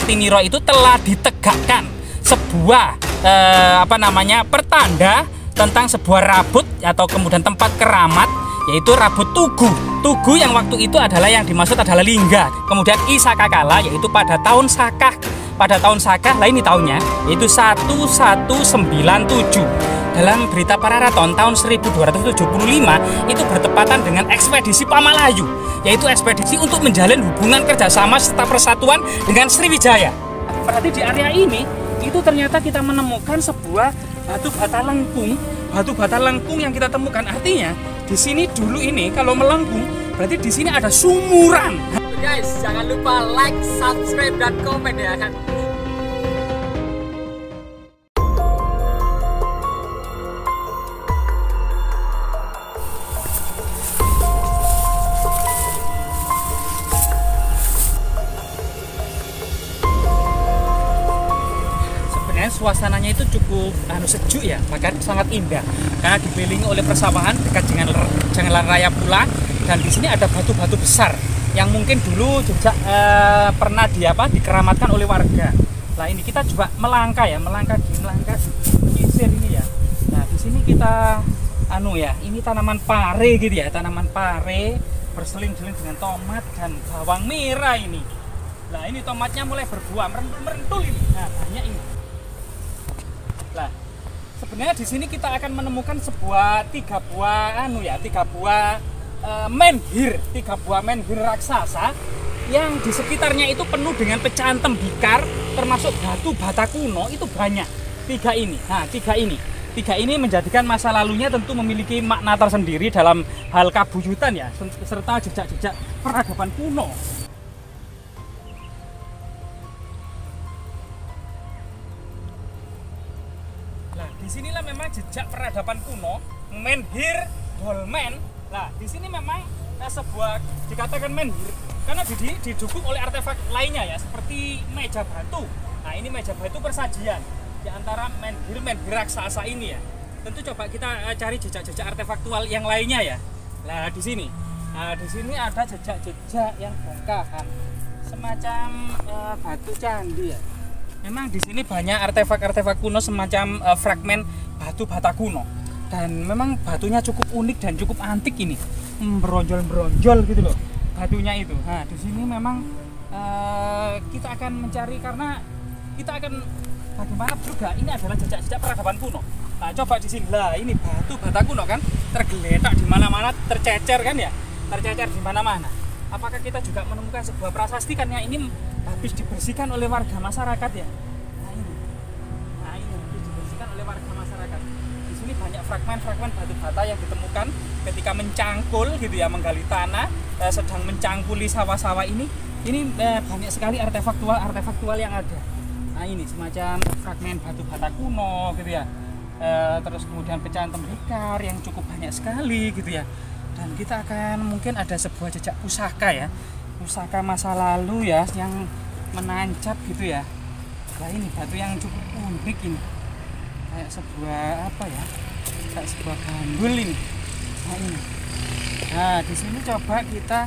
Kartiniro itu telah ditegakkan sebuah pertanda tentang sebuah rabut atau kemudian tempat keramat, yaitu rabut Tugu. Tugu yang waktu itu adalah yang dimaksud adalah lingga. Kemudian I Sakakala, yaitu pada tahun Sakah. Pada tahun Sakah, lah ini tahunnya, yaitu 1197. Dalam berita Pararaton tahun 1275 itu bertepatan dengan ekspedisi Pamalayu, yaitu ekspedisi untuk menjalin hubungan kerjasama serta persatuan dengan Sriwijaya. Berarti di area ini itu ternyata kita menemukan sebuah batu bata lengkung. Batu bata lengkung yang kita temukan artinya di sini dulu ini kalau melengkung berarti di sini ada sumuran. Guys, jangan lupa like, subscribe dan komen ya kan. Suasananya itu cukup sejuk ya, bahkan sangat indah karena dikelilingi oleh persawahan dekat Jalan Raya pula, dan di sini ada batu-batu besar yang mungkin dulu juga pernah dikeramatkan oleh warga. Nah ini kita coba melangkah menyisir ini ya. Nah di sini kita ini tanaman pare gitu ya, tanaman pare berseling-seling dengan tomat dan bawang merah ini. Nah ini tomatnya mulai berbuah merentul ini. Nah banyak ini. Nah, sebenarnya di sini kita akan menemukan tiga buah menhir raksasa yang di sekitarnya itu penuh dengan pecahan tembikar, termasuk batu bata kuno itu banyak. Tiga ini menjadikan masa lalunya tentu memiliki makna tersendiri dalam hal kabuyutan ya, serta jejak-jejak peradaban kuno. Disinilah memang jejak peradaban kuno, menhir dolmen. Nah, di sini memang sebuah dikatakan menhir karena didukung oleh artefak lainnya ya, seperti meja batu. Nah, ini meja batu persajian di antara menhir raksasa ini ya. Tentu coba kita cari jejak-jejak artefaktual yang lainnya ya. Nah, di sini ada jejak-jejak yang bongkahan, semacam batu candi ya. Memang di sini banyak artefak-artefak kuno semacam fragmen batu bata kuno, dan memang batunya cukup unik dan cukup antik ini, beronjol-beronjol gitu loh batunya itu. Nah di sini memang kita akan mencari karena kita akan bagaimana juga ini adalah jejak-jejak peradaban kuno. Nah coba di sini lah, ini batu bata kuno kan tergeletak di mana-mana, tercecer kan ya, tercecer di mana-mana. Apakah kita juga menemukan sebuah prasasti kan yang ini habis dibersihkan oleh warga masyarakat ya? Nah ini habis dibersihkan oleh warga masyarakat. Di sini banyak fragmen-fragmen batu bata yang ditemukan ketika mencangkul gitu ya, menggali tanah, sedang mencangkuli sawah-sawah ini. Ini banyak sekali artefaktual yang ada. Nah ini semacam fragmen batu bata kuno gitu ya. Terus kemudian pecahan tembikar yang cukup banyak sekali gitu ya. Dan kita akan mungkin ada sebuah jejak pusaka ya, pusaka masa lalu ya yang menancap gitu ya. Nah ini batu yang cukup unik ini, kayak sebuah kayak sebuah gandul ini. Nah ini, nah di sini coba kita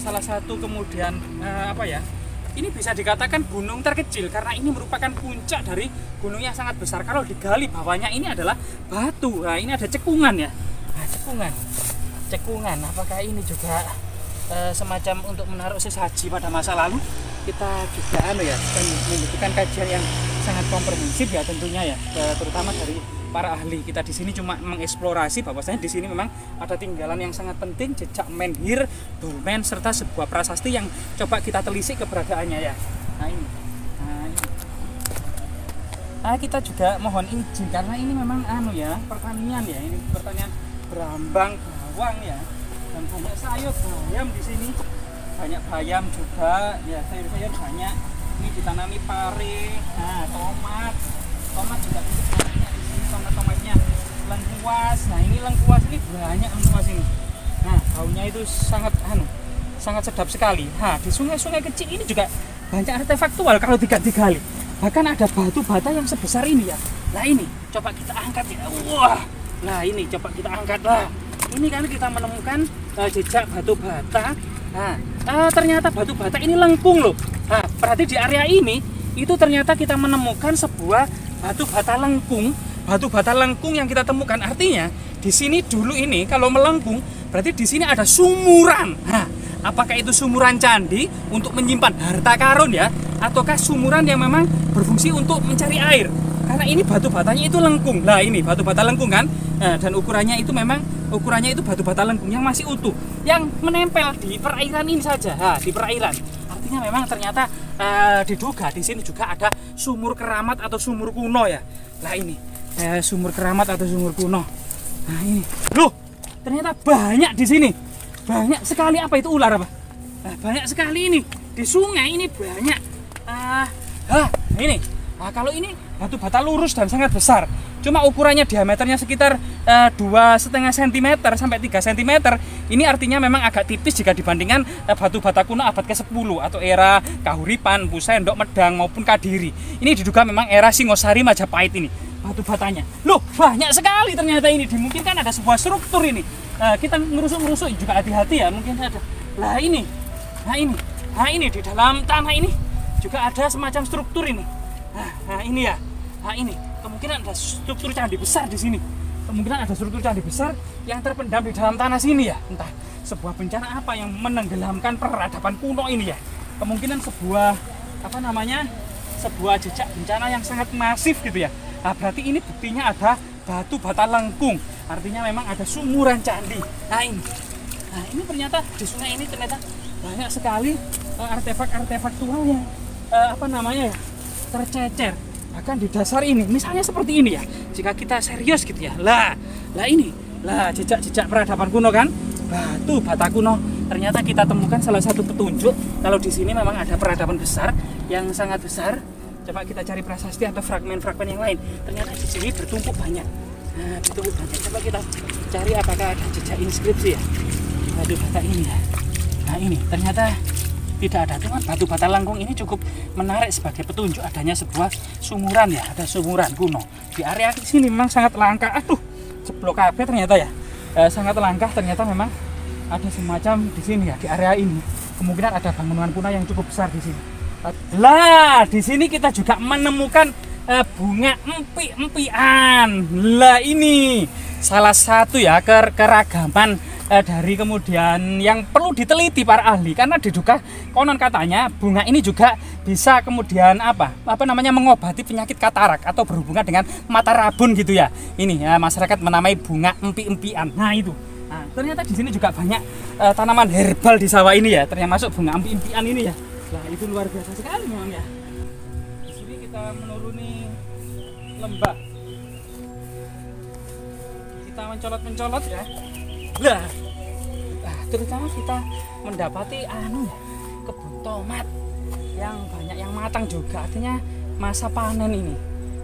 salah satu kemudian ini bisa dikatakan gunung terkecil karena ini merupakan puncak dari gunung yang sangat besar. Kalau digali bawahnya ini adalah batu. Nah ini ada cekungan ya, cekungan. Apakah ini juga semacam untuk menaruh sesaji pada masa lalu? Kita juga membutuhkan kajian yang sangat komprehensif ya tentunya ya, terutama dari para ahli. Kita di sini cuma mengeksplorasi bahwasanya di sini memang ada tinggalan yang sangat penting, jejak menhir, dolmen, serta sebuah prasasti yang coba kita telisik keberadaannya ya. Nah ini. Nah kita juga mohon izin karena ini memang pertanian ya, ini pertanian berambang bawang ya, dan banyak sayur bayam di sini, banyak bayam juga ya, sayur-sayur banyak. Ini ditanami pare, tomat juga banyak di sini, tomatnya lengkuas. Nah ini lengkuas ini banyak lengkuas ini. Nah baunya itu sangat sedap sekali. Nah di sungai-sungai kecil ini juga banyak artefaktual kalau tidak digali. Bahkan ada batu bata yang sebesar ini ya. Nah ini coba kita angkat ya. Wah, nah ini coba kita angkat lah. Ini kan kita menemukan jejak batu bata. Nah, ternyata batu bata ini lengkung loh. Nah, berarti di area ini itu ternyata kita menemukan sebuah batu bata lengkung. Batu bata lengkung yang kita temukan, artinya di sini dulu ini kalau melengkung berarti di sini ada sumuran. Nah, apakah itu sumuran candi untuk menyimpan harta karun ya, ataukah sumuran yang memang berfungsi untuk mencari air? Karena ini batu batanya itu lengkung. Nah, ini batu bata lengkung kan, nah, dan ukurannya itu itu batu bata lengkung yang masih utuh, yang menempel di perairan ini saja. Nah, di perairan. Artinya memang ternyata diduga di sini juga ada sumur keramat atau sumur kuno ya. Nah, ini sumur keramat atau sumur kuno. Nah, ini. Loh, ternyata banyak di sini. Banyak sekali. Apa itu ular apa? Nah, banyak sekali ini. Di sungai ini banyak. Ini. Nah, kalau ini batu bata lurus dan sangat besar. Cuma ukurannya diameternya sekitar 2,5 cm sampai 3 cm. Ini artinya memang agak tipis jika dibandingkan batu bata kuno abad ke-10 atau era Kahuripan, Pusendok, Medang maupun Kadiri. Ini diduga memang era Singosari, Majapahit ini batu batanya. Loh, banyak sekali ternyata ini. Dimungkinkan ada sebuah struktur ini. Kita ngerusuk-ngerusuk juga hati-hati ya, mungkin ada. Nah, ini di dalam tanah ini juga ada semacam struktur ini. Nah, ini ya. Nah, ini kemungkinan ada struktur candi besar di sini. Kemungkinan ada struktur candi besar yang terpendam di dalam tanah sini ya. Entah sebuah bencana apa yang menenggelamkan peradaban kuno ini ya. Kemungkinan sebuah sebuah jejak bencana yang sangat masif gitu ya. Nah, berarti ini buktinya ada batu bata lengkung. Artinya memang ada sumuran candi. Nah, ini ternyata di sungai ini ternyata banyak sekali artefak-artefak tua yang tercecer. Bahkan di dasar ini, misalnya seperti ini ya. Jika kita serius gitu ya. Lah ini jejak-jejak peradaban kuno kan. Batu bata kuno. Ternyata kita temukan salah satu petunjuk kalau di sini memang ada peradaban besar yang sangat besar. Coba kita cari prasasti atau fragmen-fragmen yang lain. Ternyata di sini bertumpuk banyak. Nah, bertumpuk banyak. Coba kita cari apakah ada jejak inskripsi ya. Batu bata ini ya. Nah, ini ternyata tidak ada. Cuma batu bata lengkung ini cukup menarik sebagai petunjuk adanya sebuah sumuran ya. Ada sumuran kuno. Di area sini memang sangat langka. Aduh, jeblok kabeh ternyata ya. Sangat langka ternyata memang ada semacam di sini ya, di area ini. Kemungkinan ada bangunan kuno yang cukup besar di sini. Lah, di sini kita juga menemukan bunga empi-empian. Lah, ini salah satu ya keragaman dari kemudian yang perlu diteliti para ahli, karena diduga konon katanya bunga ini juga bisa kemudian mengobati penyakit katarak atau berhubungan dengan mata rabun gitu ya. Ini ya, masyarakat menamai bunga empi-empian. Nah, itu. Nah, ternyata di sini juga banyak tanaman herbal di sawah ini ya, termasuk bunga empi-empian ini ya. Nah, itu luar biasa sekali memang ya. Di sini kita menuruni lembah. Kita mencolot ya. Lah, terutama kita mendapati kebun tomat yang banyak yang matang juga, artinya masa panen ini.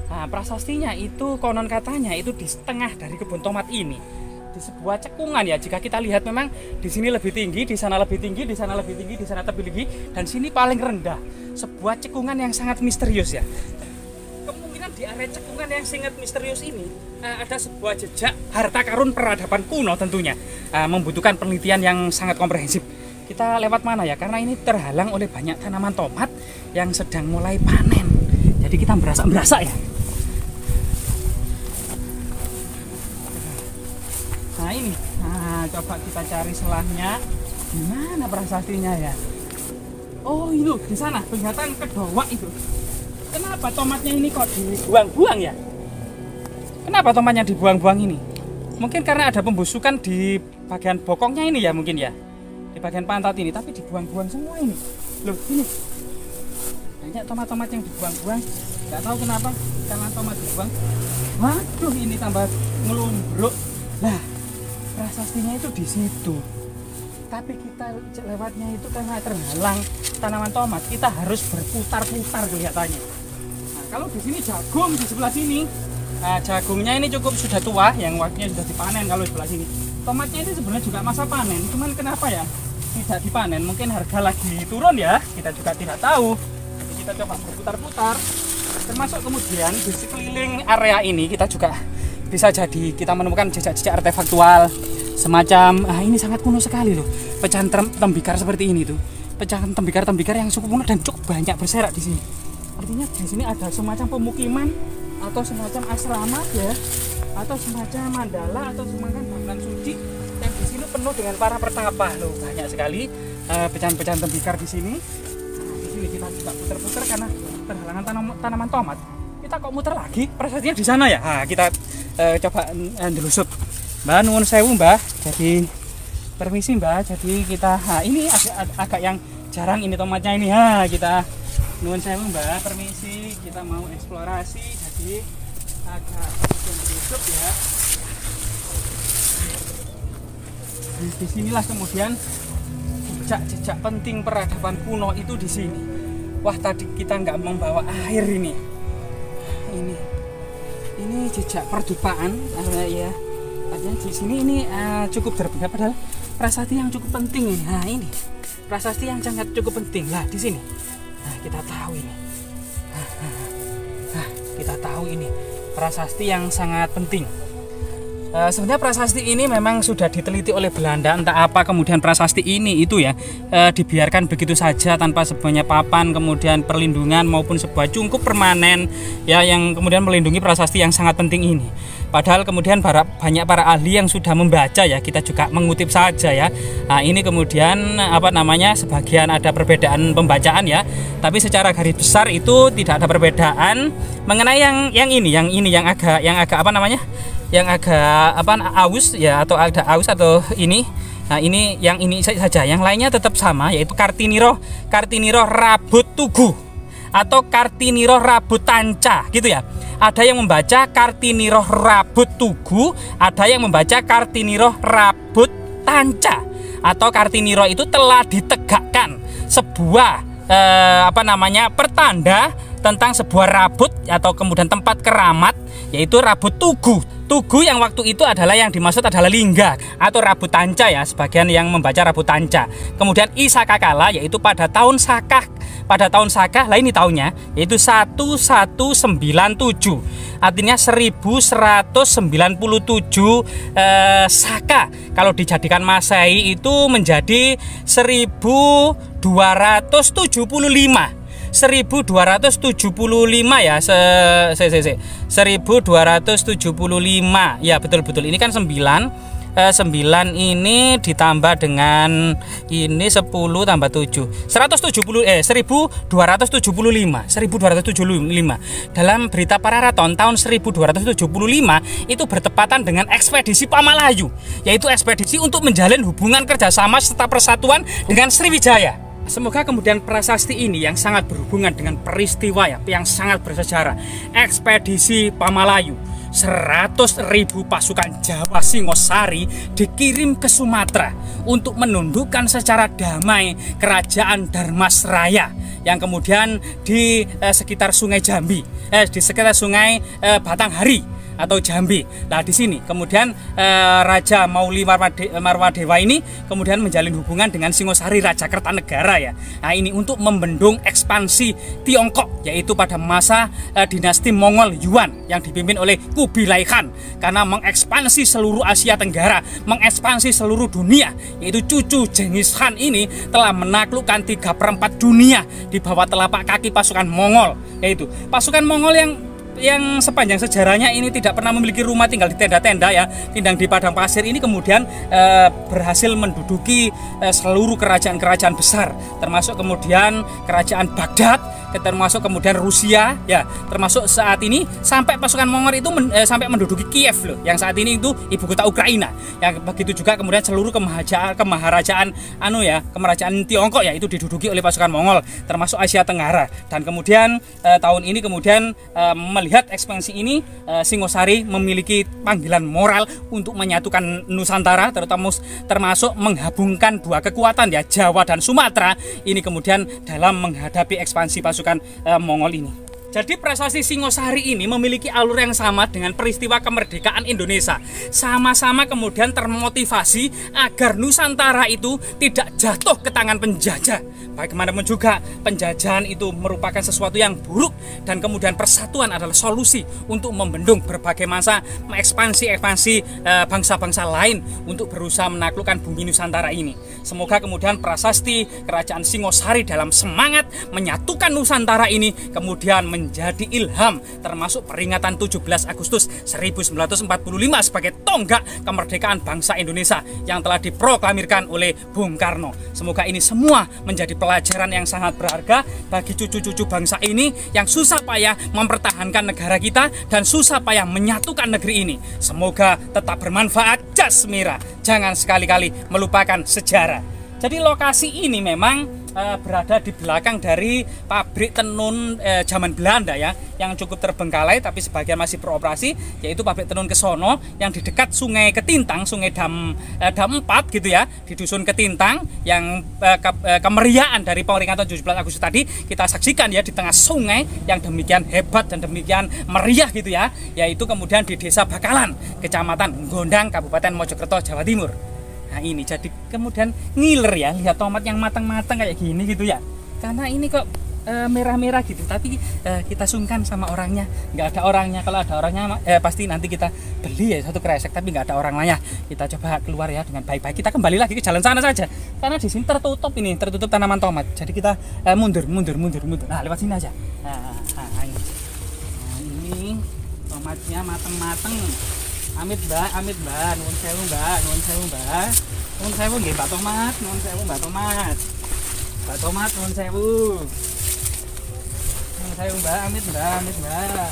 Nah, prasastinya itu konon katanya itu di setengah dari kebun tomat ini, di sebuah cekungan ya. Jika kita lihat memang di sini lebih tinggi, di sana lebih tinggi, di sana lebih tinggi, di sana lebih tinggi, dan sini paling rendah. Sebuah cekungan yang sangat misterius ya. Kemungkinan di area cekungan yang sangat misterius ini ada sebuah jejak harta karun peradaban kuno tentunya. Membutuhkan penelitian yang sangat komprehensif. Kita lewat mana ya? Karena ini terhalang oleh banyak tanaman tomat yang sedang mulai panen. Jadi kita berasa ya. Nah, ini. Nah, coba kita cari selahnya. Gimana prasastinya ya? Oh, itu di sana kelihatan kedowak itu. Kenapa tomatnya ini kok dibuang-buang ya? Kenapa tomatnya dibuang-buang ini? Mungkin karena ada pembusukan di bagian bokongnya ini ya, mungkin ya. Di bagian pantat ini, tapi dibuang-buang semua ini. Loh, ini. Banyak tomat-tomat yang dibuang-buang. Nggak tahu kenapa, karena tomat dibuang. Waduh, ini tambah ngelumbruk. Nah, prasastinya itu di situ. Tapi kita lewatnya itu karena terhalang tanaman tomat, kita harus berputar-putar kelihatannya. Nah, kalau di sini jagung di sebelah sini, nah, jagungnya ini cukup sudah tua, yang waktunya sudah dipanen. Kalau di sebelah sini, tomatnya ini sebenarnya juga masa panen, cuman kenapa ya tidak dipanen? Mungkin harga lagi turun ya, kita juga tidak tahu. Jadi kita coba berputar-putar. Termasuk kemudian di sekeliling area ini kita juga bisa jadi kita menemukan jejak-jejak artefaktual semacam ini sangat kuno sekali loh, pecahan tembikar seperti ini tuh. pecahan tembikar-tembikar yang cukup kuno dan cukup banyak berserak di sini. Artinya di sini ada semacam pemukiman atau semacam asrama ya, atau semacam mandala atau semacam bangunan suci yang di sini penuh dengan para pertapa. Loh, banyak sekali pecahan-pecahan tembikar di sini. Nah, di sini kita juga putar-putar karena terhalangan tanaman tomat. Kita kok muter lagi? Prasastinya di sana ya. Nah, kita coba ndelusup. Mbak nuwun sewu, Mbak. Jadi permisi, Mbak. Jadi kita ini agak yang jarang ini tomatnya ini. Kita nuwun sewu, Mbak. Permisi, kita mau eksplorasi. Jadi agak ndelusup ya. Di sinilah kemudian jejak-jejak penting peradaban kuno itu di sini. Wah, tadi kita nggak membawa air ini. Ini jejak perdupaan ya. Artinya di sini ini cukup berbeda, padahal prasasti yang cukup penting ini. Nah, ini prasasti yang sangat cukup penting lah di sini. Nah, kita tahu ini. Kita tahu ini prasasti yang sangat penting. Sebenarnya prasasti ini memang sudah diteliti oleh Belanda, entah apa kemudian prasasti ini itu ya dibiarkan begitu saja tanpa sebuah papan, kemudian perlindungan maupun sebuah cungkup permanen ya yang kemudian melindungi prasasti yang sangat penting ini. Padahal kemudian banyak para ahli yang sudah membaca ya, kita juga mengutip saja ya. Nah, ini kemudian sebagian ada perbedaan pembacaan ya, tapi secara garis besar itu tidak ada perbedaan mengenai yang agak yang agak aus ya, atau ada aus atau ini. Nah, ini yang ini saja, yang lainnya tetap sama, yaitu Kartiniroh Rabut Tugu atau Kartiniroh Rabut Tanca gitu ya. Ada yang membaca Kartiniroh Rabut Tugu, ada yang membaca Kartiniroh Rabut Tanca. Atau Kartiniroh itu telah ditegakkan sebuah pertanda tentang sebuah rabut atau kemudian tempat keramat, yaitu Rabut Tugu. Tugu yang waktu itu adalah yang dimaksud adalah lingga atau Rabut Tanca ya, sebagian yang membaca Rabut Tanca. Kemudian Isakakala yaitu pada tahun Sakah. Pada tahun Sakah, lah ini tahunnya yaitu 1197. Artinya 1197 Saka. Kalau dijadikan Masehi itu menjadi 1275. 1275 ya, 1275 ya, betul ini kan 9 ini ditambah dengan ini 10 tambah 7 1275 dalam Berita Pararaton tahun 1275 itu bertepatan dengan ekspedisi Pamalayu, yaitu ekspedisi untuk menjalin hubungan kerjasama serta persatuan dengan Sriwijaya. Semoga kemudian prasasti ini yang sangat berhubungan dengan peristiwa ya, yang sangat bersejarah, ekspedisi Pamalayu, 100.000 pasukan Jawa Singosari dikirim ke Sumatera untuk menundukkan secara damai kerajaan Dharmasraya yang kemudian di sekitar Sungai Jambi, di sekitar Sungai Batanghari atau Jambi. Nah, di sini kemudian Raja Mauli Marwadewa ini kemudian menjalin hubungan dengan Singosari Raja Kertanegara ya. Nah, ini untuk membendung ekspansi Tiongkok, yaitu pada masa dinasti Mongol Yuan yang dipimpin oleh Kubilai Khan, karena mengekspansi seluruh Asia Tenggara, mengekspansi seluruh dunia, yaitu cucu Genghis Khan ini telah menaklukkan 3/4 dunia di bawah telapak kaki pasukan Mongol, yaitu pasukan Mongol yang sepanjang sejarahnya ini tidak pernah memiliki rumah, tinggal di tenda-tenda ya, tinggal di padang pasir. Ini kemudian berhasil menduduki seluruh kerajaan-kerajaan besar, termasuk kemudian kerajaan Baghdad, termasuk kemudian Rusia ya, termasuk saat ini sampai pasukan Mongol itu sampai menduduki Kiev loh, yang saat ini itu ibu kota Ukraina. Yang begitu juga kemudian seluruh kemerajaan Tiongkok ya, itu diduduki oleh pasukan Mongol, termasuk Asia Tenggara. Dan kemudian tahun ini kemudian melihat ekspansi ini, Singosari memiliki panggilan moral untuk menyatukan Nusantara, termasuk menggabungkan dua kekuatan ya, Jawa dan Sumatera ini kemudian dalam menghadapi ekspansi pasukan Mongol ini. Jadi prasasti Singosari ini memiliki alur yang sama dengan peristiwa kemerdekaan Indonesia. Sama-sama kemudian termotivasi agar Nusantara itu tidak jatuh ke tangan penjajah. Bagaimanapun juga penjajahan itu merupakan sesuatu yang buruk dan kemudian persatuan adalah solusi untuk membendung berbagai masa ekspansi bangsa-bangsa lain untuk berusaha menaklukkan bumi Nusantara ini. Semoga kemudian prasasti Kerajaan Singosari dalam semangat menyatukan Nusantara ini kemudian menjadi ilham, termasuk peringatan 17 Agustus 1945 sebagai tonggak kemerdekaan bangsa Indonesia yang telah diproklamirkan oleh Bung Karno. Semoga ini semua menjadi pelajaran yang sangat berharga bagi cucu-cucu bangsa ini yang susah payah mempertahankan negara kita dan susah payah menyatukan negeri ini. Semoga tetap bermanfaat. Jasmira, jangan sekali-kali melupakan sejarah. Jadi lokasi ini memang berada di belakang dari pabrik tenun zaman Belanda ya, yang cukup terbengkalai tapi sebagian masih beroperasi, yaitu pabrik tenun Kesono yang di dekat Sungai Ketintang, Sungai Dam 4 gitu ya, di dusun Ketintang, yang kemeriahan dari peringatan 17 Agustus tadi kita saksikan ya di tengah sungai yang demikian hebat dan demikian meriah gitu ya, yaitu kemudian di Desa Bakalan, Kecamatan Gondang, Kabupaten Mojokerto, Jawa Timur. Nah ini jadi kemudian ngiler ya, lihat tomat yang matang-matang kayak gini gitu ya, karena ini kok merah-merah gitu, tapi kita sungkan sama orangnya, nggak ada orangnya. Kalau ada orangnya pasti nanti kita beli ya satu kresek, tapi nggak ada orangnya. Kita coba keluar ya dengan baik-baik, kita kembali lagi ke jalan sana saja, karena di sini tertutup tanaman tomat, jadi kita mundur. Nah lewat sini aja. Nah ini tomatnya matang-matang. Amit mbak, nuwun sewu mbak, nuwun sewu nggih Mbak Tomat, nuwun sewu Mbak Tomat, nuwun sewu mbak, amit mbak.